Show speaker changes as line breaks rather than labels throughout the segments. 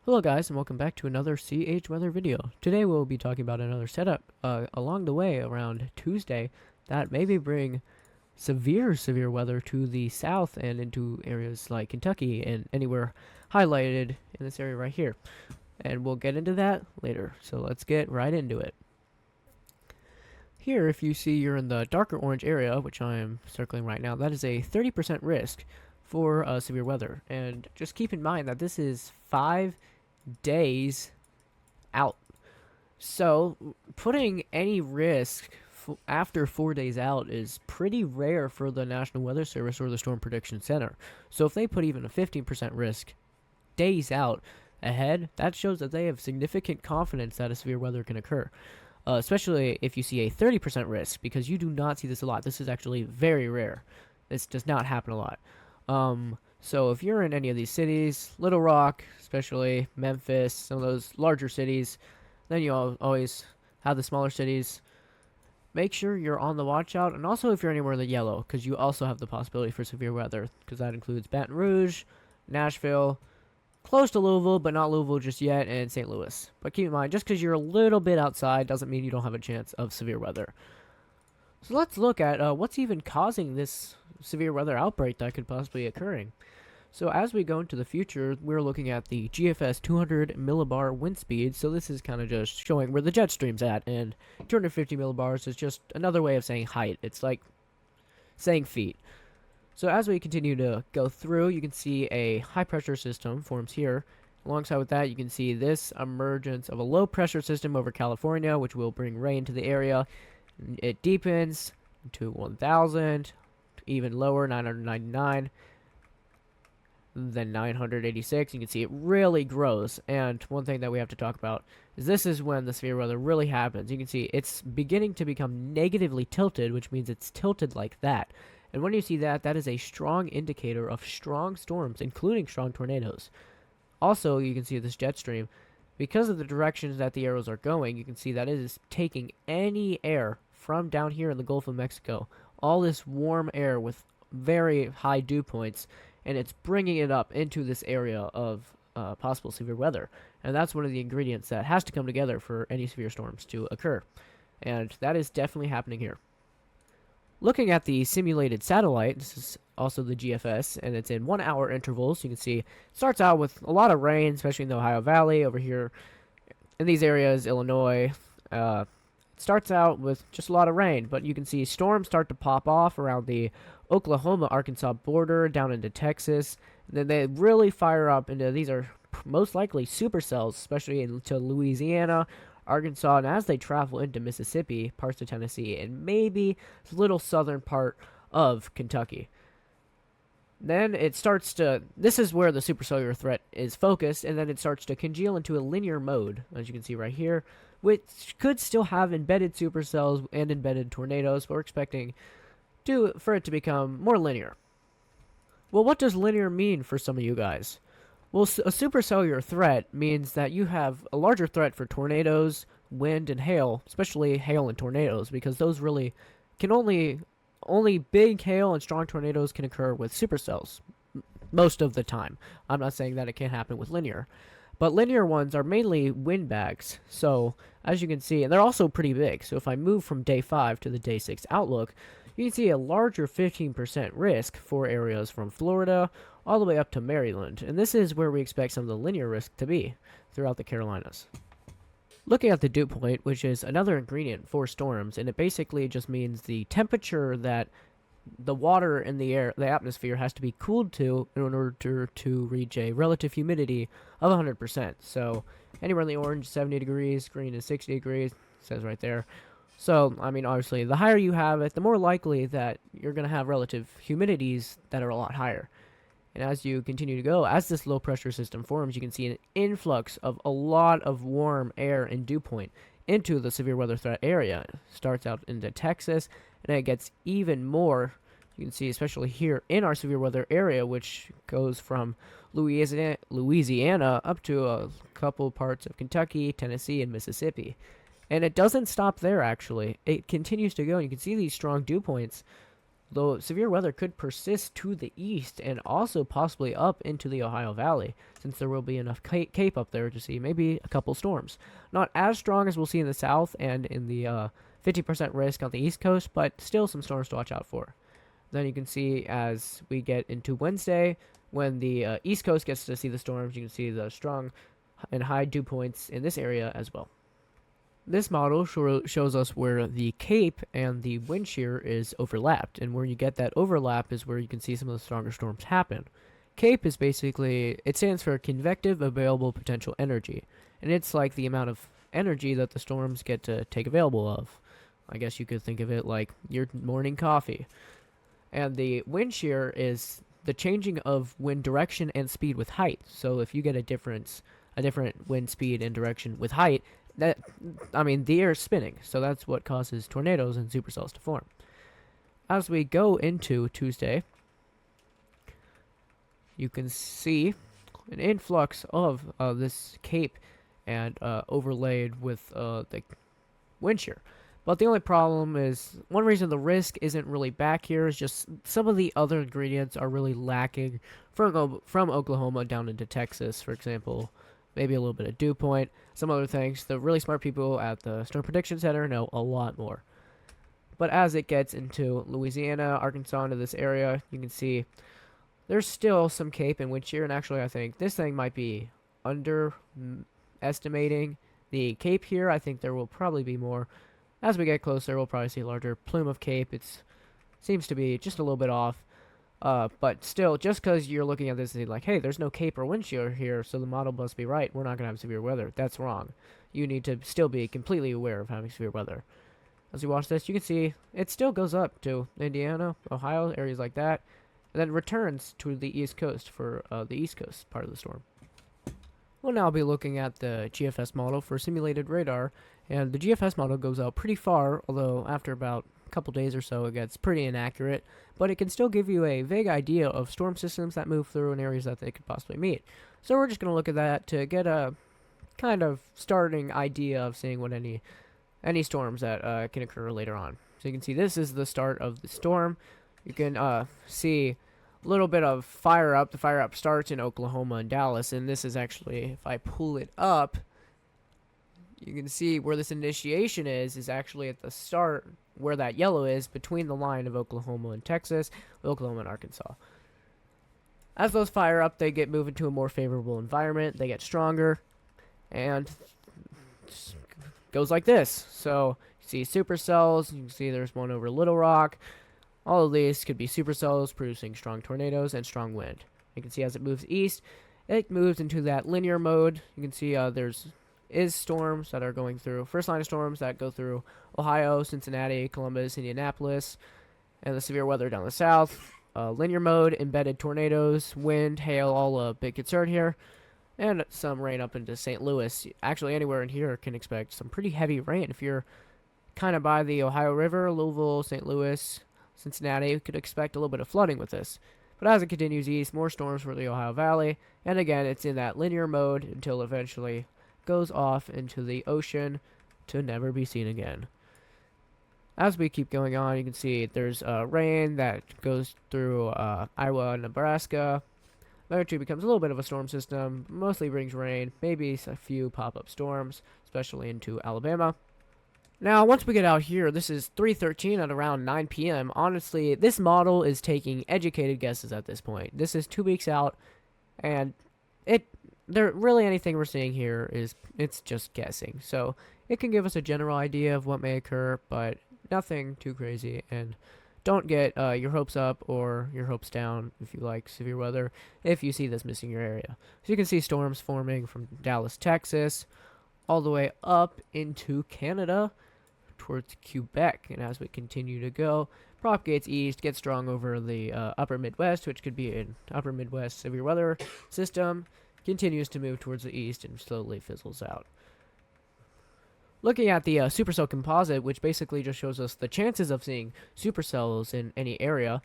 Hello guys and welcome back to another CH weather video. Today we'll be talking about another setup along the way around Tuesday that maybe bring severe weather to the south and into areas like Kentucky and anywhere highlighted in this area right here. And we'll get into that later. So let's get right into it. Here, if you see you're in the darker orange area, which I am circling right now, that is a 30% risk for severe weather. And just keep in mind that this is 5 days out. So putting any risk after 4 days out is pretty rare for the National Weather Service or the Storm Prediction Center. So if they put even a 15% risk days out ahead, that shows that they have significant confidence that a severe weather can occur. Especially if you see a 30% risk, because you do not see this a lot. This is actually very rare. This does not happen a lot. So if you're in any of these cities, Little Rock, especially Memphis, some of those larger cities, then you always have the smaller cities. Make sure you're on the watch out, and also if you're anywhere in the yellow, because you also have the possibility for severe weather, because that includes Baton Rouge, Nashville, close to Louisville, but not Louisville just yet, and St. Louis. But keep in mind, just because you're a little bit outside doesn't mean you don't have a chance of severe weather. So let's look at what's even causing this severe weather outbreak that could possibly be occurring. So as we go into the future, we're looking at the GFS 200 millibar wind speed. So this is kind of just showing where the jet stream's at, and 250 millibars is just another way of saying height. It's like saying feet. So as we continue to go through, you can see a high pressure system forms here. Alongside with that, you can see this emergence of a low pressure system over California, which will bring rain to the area. It deepens to 1,000, even lower, 999, then 986. You can see it really grows. And one thing that we have to talk about is this is when the severe weather really happens. You can see it's beginning to become negatively tilted, which means it's tilted like that. And when you see that, that is a strong indicator of strong storms, including strong tornadoes. Also, you can see this jet stream. Because of the directions that the arrows are going, you can see that it is taking any air from down here in the Gulf of Mexico, all this warm air with very high dew points, and it's bringing it up into this area of possible severe weather. And that's one of the ingredients that has to come together for any severe storms to occur. And that is definitely happening here. Looking at the simulated satellite, this is also the GFS, and it's in 1 hour intervals. You can see it starts out with a lot of rain, especially in the Ohio Valley over here in these areas, Illinois. It starts out with just a lot of rain, but you can see storms start to pop off around the Oklahoma-Arkansas border down into Texas. And then they really fire up into, these are most likely supercells, especially into Louisiana, Arkansas, and as they travel into Mississippi, parts of Tennessee, and maybe a little southern part of Kentucky. Then it starts to, this is where the supercellular threat is focused, and then it starts to congeal into a linear mode, as you can see right here, which could still have embedded supercells and embedded tornadoes, but we're expecting for it to become more linear. Well, what does linear mean for some of you guys? Well, a supercellular threat means that you have a larger threat for tornadoes, wind, and hail, especially hail and tornadoes, because those really can only big hail and strong tornadoes can occur with supercells most of the time. I'm not saying that it can't happen with linear, but linear ones are mainly windbags. So as you can see, and they're also pretty big. So if I move from day 5 to the day 6 outlook, you can see a larger 15% risk for areas from Florida all the way up to Maryland. And this is where we expect some of the linear risk to be throughout the Carolinas. Looking at the dew point, which is another ingredient for storms, and it basically just means the temperature that the water in the air, the atmosphere, has to be cooled to in order to reach a relative humidity of 100%. So anywhere in the orange, 70 degrees, green is 60 degrees, says right there. So, I mean, obviously, the higher you have it, the more likely that you're going to have relative humidities that are a lot higher. And as you continue to go, as this low pressure system forms, you can see an influx of a lot of warm air and dew point into the severe weather threat area. It starts out into Texas, and it gets even more. You can see, especially here in our severe weather area, which goes from Louisiana up to a couple parts of Kentucky, Tennessee, and Mississippi. And it doesn't stop there, actually. It continues to go, and you can see these strong dew points though severe weather could persist to the east and also possibly up into the Ohio Valley, since there will be enough cape up there to see maybe a couple storms. Not as strong as we'll see in the south and in the 50% risk on the east coast, but still some storms to watch out for. Then you can see as we get into Wednesday, when the east coast gets to see the storms, you can see the strong and high dew points in this area as well. This model shows us where the cape and the wind shear is overlapped, and where you get that overlap is where you can see some of the stronger storms happen. CAPE is basically, it stands for Convective Available Potential Energy, and it's like the amount of energy that the storms get to take available of. I guess you could think of it like your morning coffee. And the wind shear is the changing of wind direction and speed with height. So if you get a different wind speed and direction with height, the air is spinning, so that's what causes tornadoes and supercells to form. As we go into Tuesday, you can see an influx of this cape and overlaid with the wind shear. But the only problem is, one reason the risk isn't really back here is just some of the other ingredients are really lacking from Oklahoma down into Texas, for example. Maybe a little bit of dew point, some other things. The really smart people at the Storm Prediction Center know a lot more. But as it gets into Louisiana, Arkansas, into this area, you can see there's still some cape and wind shear, and actually I think this thing might be underestimating the cape here. I think there will probably be more. As we get closer, we'll probably see a larger plume of cape. It seems to be just a little bit off. But still, just because you're looking at this and like, hey, there's no cape or wind shear here, so the model must be right. We're not going to have severe weather. That's wrong. You need to still be completely aware of having severe weather. As you watch this, you can see it still goes up to Indiana, Ohio, areas like that, and then returns to the East Coast for the East Coast part of the storm. We'll now be looking at the GFS model for simulated radar, and the GFS model goes out pretty far, although after about a couple days or so it gets pretty inaccurate, but it can still give you a vague idea of storm systems that move through and areas that they could possibly meet. So we're just going to look at that to get a kind of starting idea of seeing what any storms that can occur later on. So you can see this is the start of the storm. You can see a little bit of fire up. The fire up starts in Oklahoma and Dallas, and this is actually, if I pull it up, you can see where this initiation is actually at the start where that yellow is between the line of Oklahoma and Texas, Oklahoma and Arkansas. As those fire up, they get moved into a more favorable environment, they get stronger, and it goes like this. So you see supercells, you can see there's one over Little Rock. All of these could be supercells producing strong tornadoes and strong wind. You can see as it moves east, it moves into that linear mode. You can see there's storms that are going through, first line of storms that go through Ohio, Cincinnati, Columbus, Indianapolis, and the severe weather down the south. Linear mode, embedded tornadoes, wind, hail, all a big concern here, and some rain up into St. Louis. Actually, anywhere in here can expect some pretty heavy rain. If you're kind of by the Ohio River, Louisville, St. Louis, Cincinnati, you could expect a little bit of flooding with this. But as it continues east, more storms for the Ohio Valley, and again, it's in that linear mode until eventually goes off into the ocean to never be seen again. As we keep going on, you can see there's rain that goes through Iowa and Nebraska. Eventually becomes a little bit of a storm system, mostly brings rain, maybe a few pop-up storms, especially into Alabama. Now, once we get out here, this is 3:13 at around 9 p.m. Honestly, this model is taking educated guesses at this point. This is 2 weeks out, and really anything we're seeing here it's just guessing. So it can give us a general idea of what may occur, but nothing too crazy. And don't get your hopes up or your hopes down if you like severe weather if you see this missing your area. So you can see storms forming from Dallas, Texas, all the way up into Canada towards Quebec. And as we continue to go, propagates east, gets strong over the upper Midwest, which could be an upper Midwest severe weather system, continues to move towards the east and slowly fizzles out. Looking at the supercell composite, which basically just shows us the chances of seeing supercells in any area,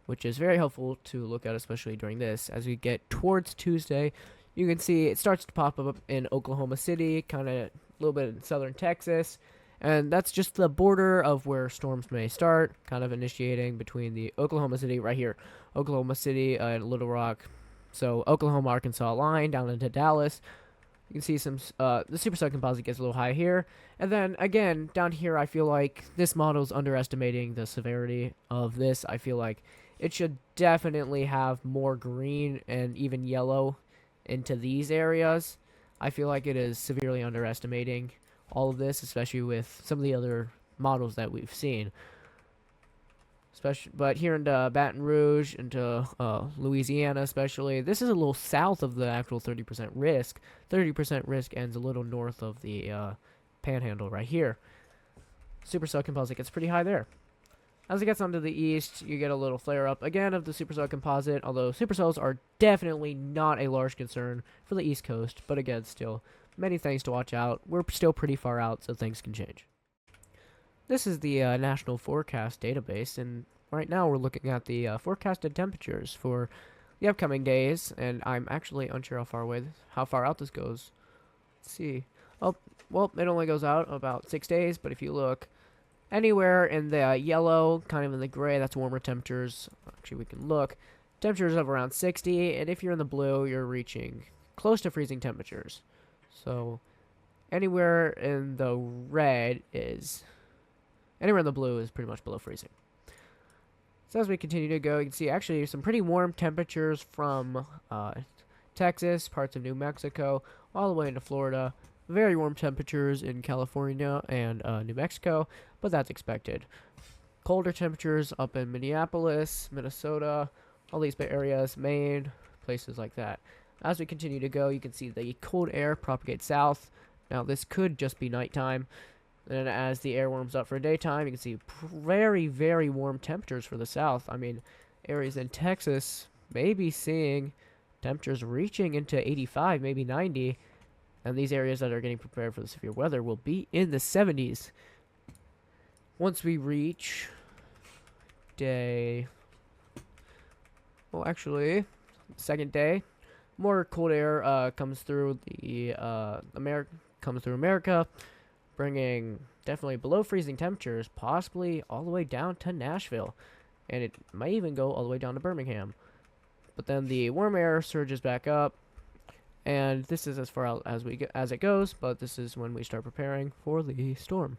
which is very helpful to look at, especially during this. As we get towards Tuesday, you can see it starts to pop up in Oklahoma City, kind of a little bit in southern Texas, And that's just the border of where storms may start, kind of initiating between the Oklahoma City, right here, Oklahoma City and Little Rock. So Oklahoma, Arkansas line down into Dallas. You can see some, the supercell composite gets a little high here. And then, again, down here, I feel like this model's underestimating the severity of this. I feel like it should definitely have more green and even yellow into these areas. I feel like it is severely underestimating all of this, especially with some of the other models that we've seen. But here into Baton Rouge, into Louisiana especially, this is a little south of the actual 30% risk. 30% risk ends a little north of the panhandle right here. Supercell composite gets pretty high there. As it gets onto the east, you get a little flare up again of the supercell composite, although supercells are definitely not a large concern for the East Coast, but again, still, many things to watch out. We're still pretty far out, so things can change. This is the National Forecast Database, and right now we're looking at the forecasted temperatures for the upcoming days, and I'm actually unsure how far out this goes. Let's see. Oh, well, it only goes out about 6 days, but if you look anywhere in the yellow, kind of in the gray, that's warmer temperatures. Actually, we can look. Temperatures of around 60, and if you're in the blue, you're reaching close to freezing temperatures. So, anywhere in the red is... Anywhere in the blue is pretty much below freezing. So as we continue to go, you can see actually some pretty warm temperatures from Texas, parts of New Mexico, all the way into Florida. Very warm temperatures in California and New Mexico, but that's expected. Colder temperatures up in Minneapolis, Minnesota, all these areas, Maine, places like that. As we continue to go, you can see the cold air propagate south. Now this could just be nighttime. And as the air warms up for daytime, you can see very, very warm temperatures for the south. I mean, areas in Texas may be seeing temperatures reaching into 85, maybe 90. And these areas that are getting prepared for the severe weather will be in the 70s. Once we reach day... Well, actually, second day, more cold air comes through the America, bringing definitely below freezing temperatures, possibly all the way down to Nashville, and it might even go all the way down to Birmingham. But then the warm air surges back up, and this is as far out as it goes, but this is when we start preparing for the storm.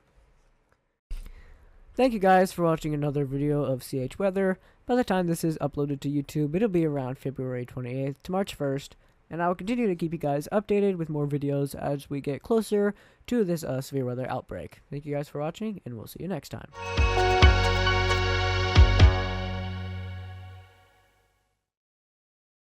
Thank you guys for watching another video of CH Weather. By the time this is uploaded to YouTube, it'll be around February 28th to March 1st. And I will continue to keep you guys updated with more videos as we get closer to this severe weather outbreak. Thank you guys for watching, and we'll see you next time.